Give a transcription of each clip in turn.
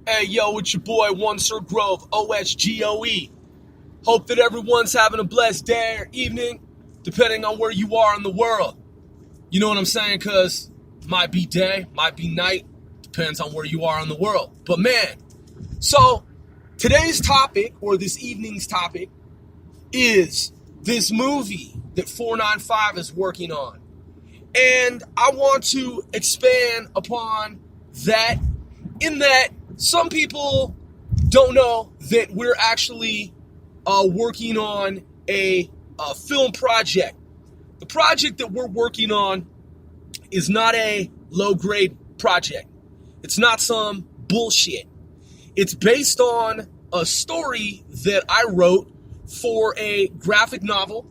Hey, yo, it's your boy, One Sir Grove, OSGOE. Hope that everyone's having a blessed day or evening, depending on where you are in the world. You know what I'm saying? Because might be day, might be night, depends on where you are in the world. But man, so today's topic, or this evening's topic, is this movie that 495 is working on. And I want to expand upon that, in that some people don't know that we're actually working on a film project. The project that we're working on is not a low-grade project. It's not some bullshit. It's based on a story that I wrote for a graphic novel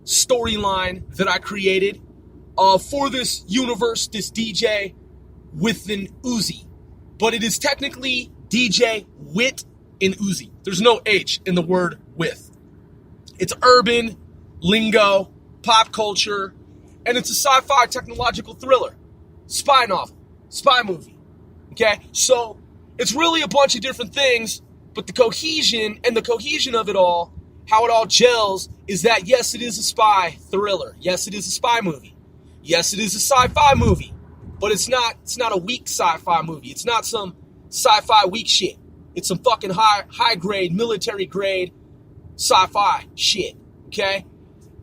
storyline that I created for this universe, this DJ with an Uzi. But it is technically DJ Wit and Uzi. There's no H in the word with. It's urban, lingo, pop culture, and it's a sci-fi technological thriller, spy novel, spy movie. Okay? So it's really a bunch of different things, but the cohesion of it all, how it all gels, is that yes, it is a spy thriller. Yes, it is a spy movie. Yes, it is a sci-fi movie. But it's not a weak sci-fi movie. It's not some sci-fi weak shit. It's some fucking high grade, military grade sci-fi shit. Okay?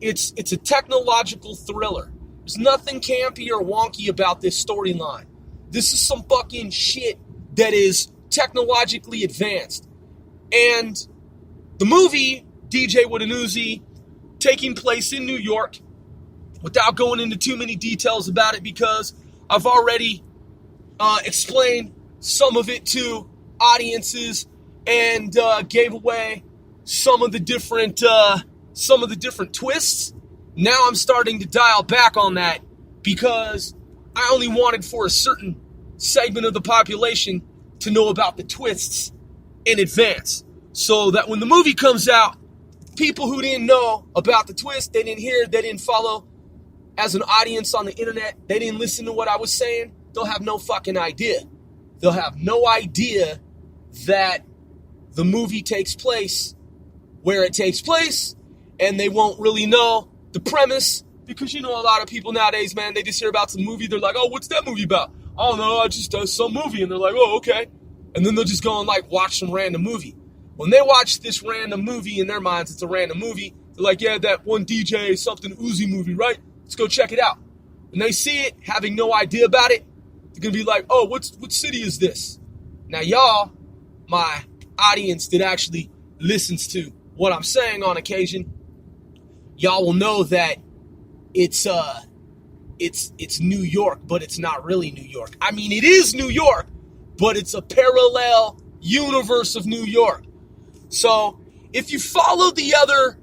It's a technological thriller. There's nothing campy or wonky about this storyline. This is some fucking shit that is technologically advanced. And the movie, DJ with an Uzi, taking place in New York, without going into too many details about it because I've already explained some of it to audiences and gave away some of the different twists. Now I'm starting to dial back on that because I only wanted for a certain segment of the population to know about the twists in advance, so that when the movie comes out, people who didn't know about the twist, they didn't hear, they didn't follow as an audience on the internet, they didn't listen to what I was saying, they'll have no fucking idea. They'll have no idea that the movie takes place where it takes place, and they won't really know the premise, because you know a lot of people nowadays, man, they just hear about some movie, they're like, oh, what's that movie about? I don't know, I just some movie, and they're like, oh, okay. And then they'll just go and like watch some random movie. When they watch this random movie, in their minds, it's a random movie, they're like, yeah, that one DJ something Uzi movie, right? Let's go check it out. And they see it, having no idea about it, they're going to be like, oh, what city is this? Now, y'all, my audience that actually listens to what I'm saying on occasion, y'all will know that it's New York, but it's not really New York. I mean, it is New York, but it's a parallel universe of New York. So, if you follow the other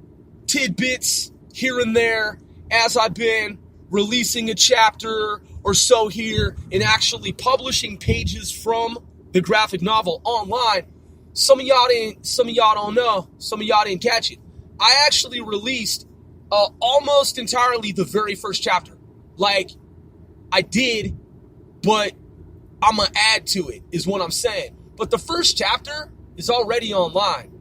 tidbits here and there, as I've been releasing a chapter or so here and actually publishing pages from the graphic novel online, some of y'all don't know, some of y'all didn't catch it. I actually released almost entirely the very first chapter. Like, I did, but I'm going to add to it, is what I'm saying. But the first chapter is already online.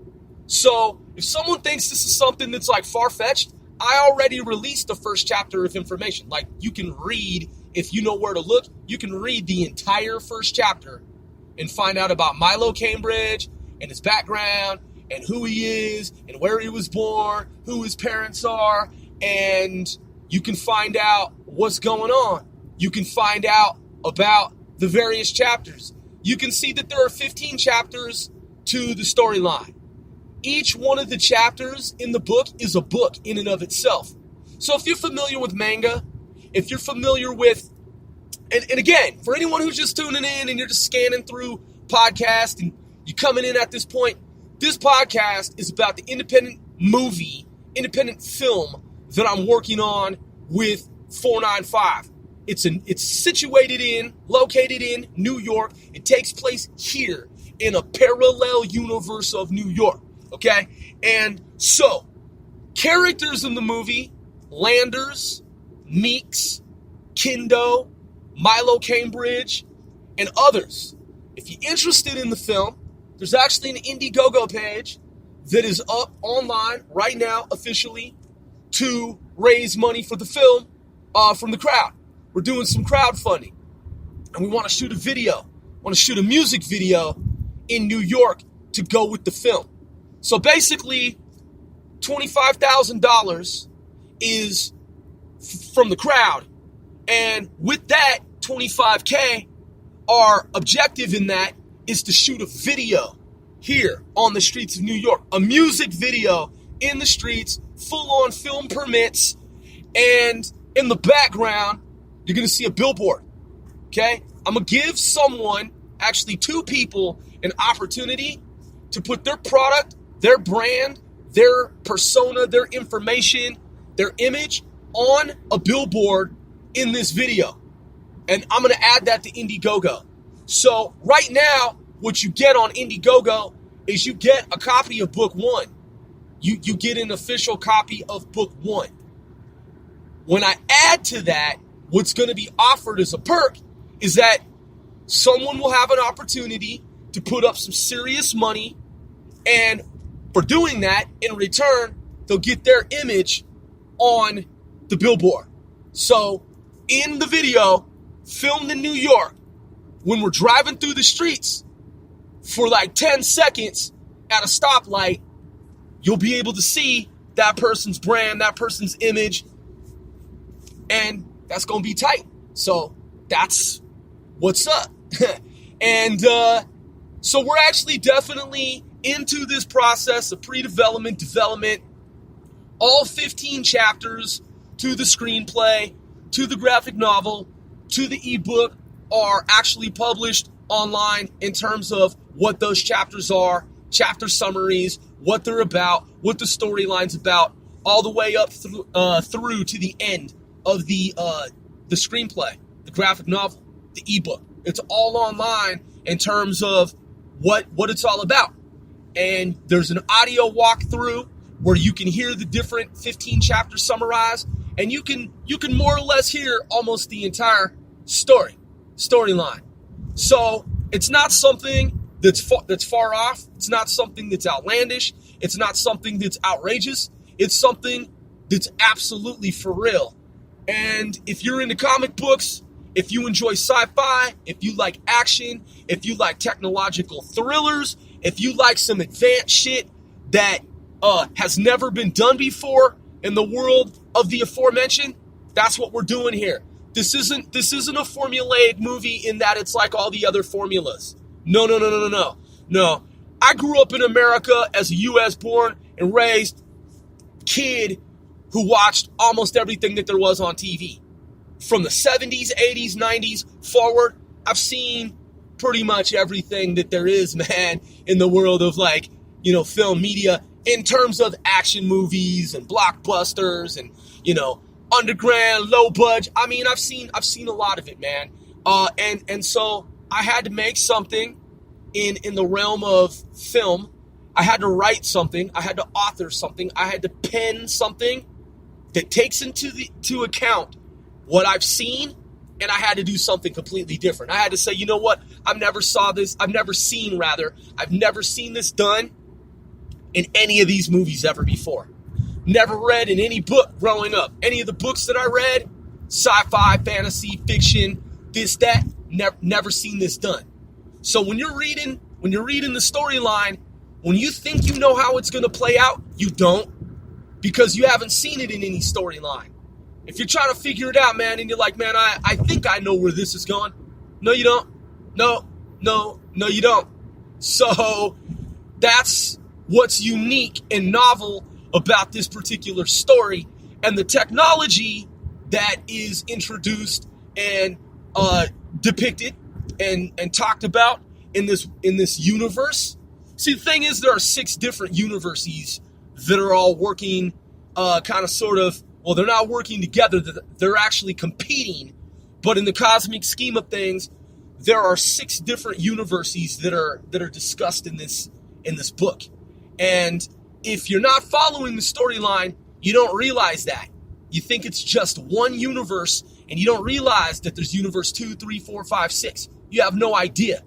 So, if someone thinks this is something that's like far-fetched, I already released the first chapter of information. Like, you can read, if you know where to look, you can read the entire first chapter and find out about Milo Cambridge and his background and who he is and where he was born, who his parents are, and you can find out what's going on. You can find out about the various chapters. You can see that there are 15 chapters to the storyline. Each one of the chapters in the book is a book in and of itself. So if you're familiar with manga, if you're familiar with, and again, for anyone who's just tuning in and you're just scanning through podcasts and you're coming in at this point, this podcast is about the independent film that I'm working on with 495. It's located in New York. It takes place here in a parallel universe of New York. Okay? And so, characters in the movie, Landers, Meeks, Kendo, Milo Cambridge, and others. If you're interested in the film, there's actually an Indiegogo page that is up online right now officially to raise money for the film from the crowd. We're doing some crowdfunding, and we want to shoot a video. Want to shoot a music video in New York to go with the film. So basically, $25,000 is from the crowd, and with that $25K, our objective in that is to shoot a video here on the streets of New York, a music video in the streets, full-on film permits, and in the background, you're going to see a billboard, okay? I'm going to give someone, actually two people, an opportunity to put their product, their brand, their persona, their information, their image on a billboard in this video. And I'm going to add that to Indiegogo. So right now, what you get on Indiegogo is you get a copy of book one. You get an official copy of book one. When I add to that, what's going to be offered as a perk is that someone will have an opportunity to put up some serious money, and for doing that, in return, they'll get their image on the billboard. So in the video, filmed in New York, when we're driving through the streets for like 10 seconds at a stoplight, you'll be able to see that person's brand, that person's image, and that's going to be tight. So that's what's up. And so we're actually definitely into this process of pre-development, development, all 15 chapters to the screenplay, to the graphic novel, to the ebook are actually published online in terms of what those chapters are, chapter summaries, what they're about, what the storyline's about, all the way up through to the end of the screenplay, the graphic novel, the ebook. It's all online in terms of what it's all about. And there's an audio walkthrough where you can hear the different 15 chapters summarized, and you can more or less hear almost the entire storyline. So it's not something that's far off. It's not something that's outlandish. It's not something that's outrageous. It's something that's absolutely for real. And if you're into comic books, if you enjoy sci-fi, if you like action, if you like technological thrillers, if you like some advanced shit that has never been done before in the world of the aforementioned, that's what we're doing here. This isn't a formulaic movie in that it's like all the other formulas. No. No. I grew up in America as a U.S. born and raised kid who watched almost everything that there was on TV. From the 70s, 80s, 90s forward, I've seen pretty much everything that there is, man, in the world of film media in terms of action movies and blockbusters and, underground, low budget. I mean, I've seen a lot of it, man. And so I had to make something in the realm of film. I had to write something. I had to author something. I had to pen something that takes into account what I've seen, and I had to do something completely different. I had to say, you know what? I've never seen this done in any of these movies ever before. Never read in any book growing up. Any of the books that I read, sci-fi, fantasy, fiction, this, that, never seen this done. So when you're reading the storyline, when you think you know how it's going to play out, you don't, because you haven't seen it in any storyline. If you're trying to figure it out, man, and you're like, man, I think I know where this is going. No, you don't. No, you don't. So that's what's unique and novel about this particular story, and the technology that is introduced and depicted and talked about in this universe. See, the thing is, there are 6 different universes that are all working they're not working together. They're actually competing. But in the cosmic scheme of things, there are 6 different universes that are discussed in this book. And if you're not following the storyline, you don't realize that. You think it's just one universe, and you don't realize that there's universe 2, 3, 4, 5, 6. You have no idea.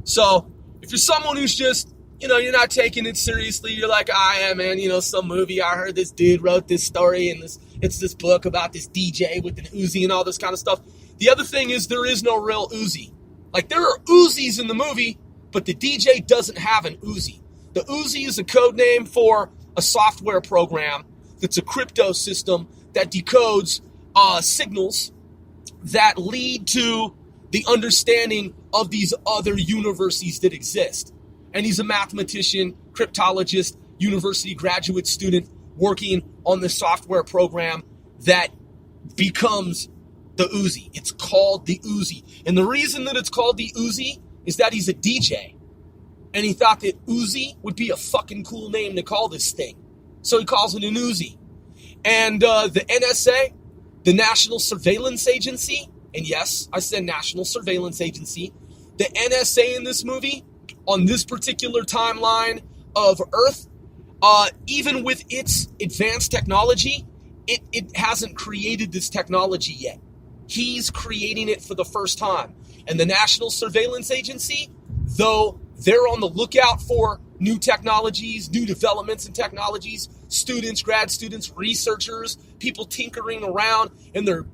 So if you're someone who's just, you're not taking it seriously, you're like, man, some movie, I heard this dude wrote this story and it's this book about this DJ with an Uzi and all this kind of stuff. The other thing is there is no real Uzi. Like, there are Uzis in the movie, but the DJ doesn't have an Uzi. The Uzi is a code name for a software program that's a crypto system that decodes signals that lead to the understanding of these other universes that exist. And he's a mathematician, cryptologist, university graduate student working on the software program that becomes the Uzi. It's called the Uzi. And the reason that it's called the Uzi is that he's a DJ. And he thought that Uzi would be a fucking cool name to call this thing. So he calls it an Uzi. And the NSA, the National Surveillance Agency, and yes, I said National Surveillance Agency, the NSA in this movie, on this particular timeline of Earth, even with its advanced technology, it hasn't created this technology yet. He's creating it for the first time. And the National Surveillance Agency, though they're on the lookout for new technologies, new developments in technologies, students, grad students, researchers, people tinkering around in their,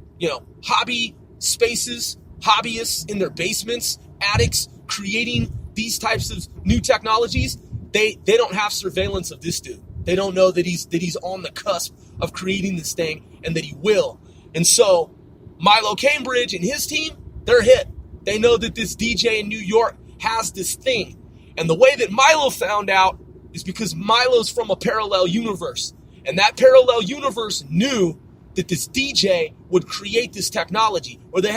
hobby spaces, hobbyists in their basements, attics, creating these types of new technologies. They don't have surveillance of this dude. They don't know that he's on the cusp of creating this thing and that he will. And so Milo Cambridge and his team, they're hit. They know that this DJ in New York has this thing. And the way that Milo found out is because Milo's from a parallel universe. And that parallel universe knew that this DJ would create this technology. Or it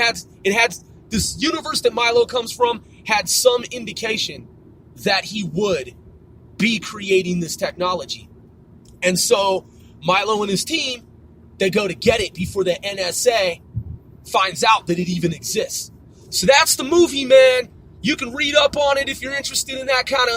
had this universe that Milo comes from had some indication that he would be creating this technology. And so Milo and his team, they go to get it before the NSA finds out that it even exists. So that's the movie, man. You can read up on it if you're interested in that kind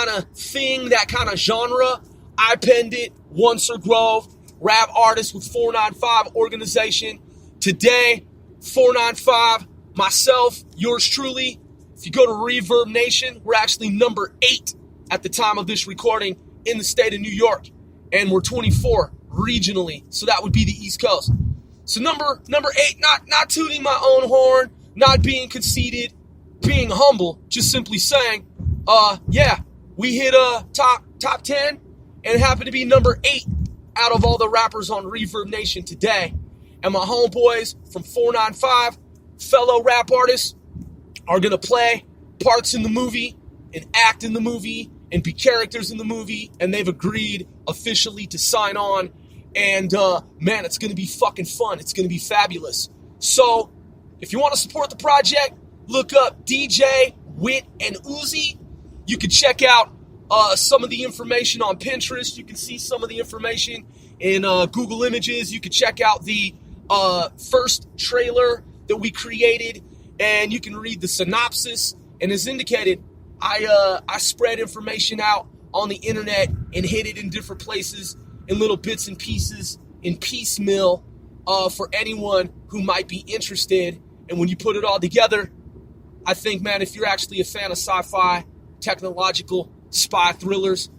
of thing, that kind of genre. I penned it, Onser Grove, rap artist with 495 organization. Today, 495, myself, yours truly. If you go to Reverb Nation, we're actually number 8 at the time of this recording in the state of New York. And we're 24 regionally, so that would be the East Coast. So number 8, not tooting my own horn, not being conceited, being humble, just simply saying, we hit top 10 and happened to be number 8 out of all the rappers on Reverb Nation today. And my homeboys from 495, fellow rap artists, are going to play parts in the movie and act in the movie and be characters in the movie. And they've agreed officially to sign on. And, man, it's going to be fucking fun. It's going to be fabulous. So if you want to support the project, look up DJ, Wit, and Uzi. You can check out some of the information on Pinterest. You can see some of the information in Google Images. You can check out the first trailer that we created, and you can read the synopsis. And as indicated, I spread information out on the internet and hid it in different places in little bits and pieces in piecemeal for anyone who might be interested. And when you put it all together, I think, man, if you're actually a fan of sci-fi, technological, spy thrillers,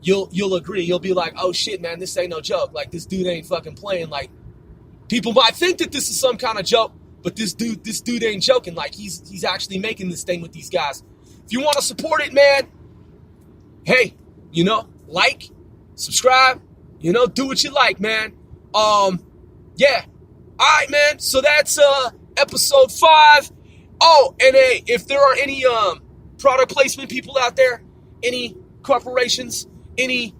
you'll agree. You'll be like, oh shit, man, this ain't no joke. Like, this dude ain't fucking playing. Like, people might think that this is some kind of joke, but this dude ain't joking. Like, he's actually making this thing with these guys. If you want to support it, man, hey, like, subscribe, do what you like, man. Yeah. All right, man. So that's episode 5. Oh, and hey, if there are any product placement people out there, any corporations, any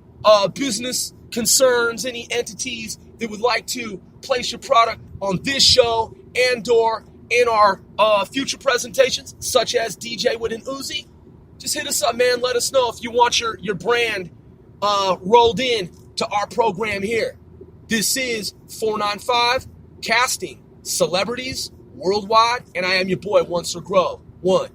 business concerns, any entities that would like to place your product on this show and or in our future presentations, such as DJ with an Uzi, just hit us up, man. Let us know if you want your brand rolled in to our program here. This is 495 Casting Celebrities Worldwide, and I am your boy, Onser Grove. 1.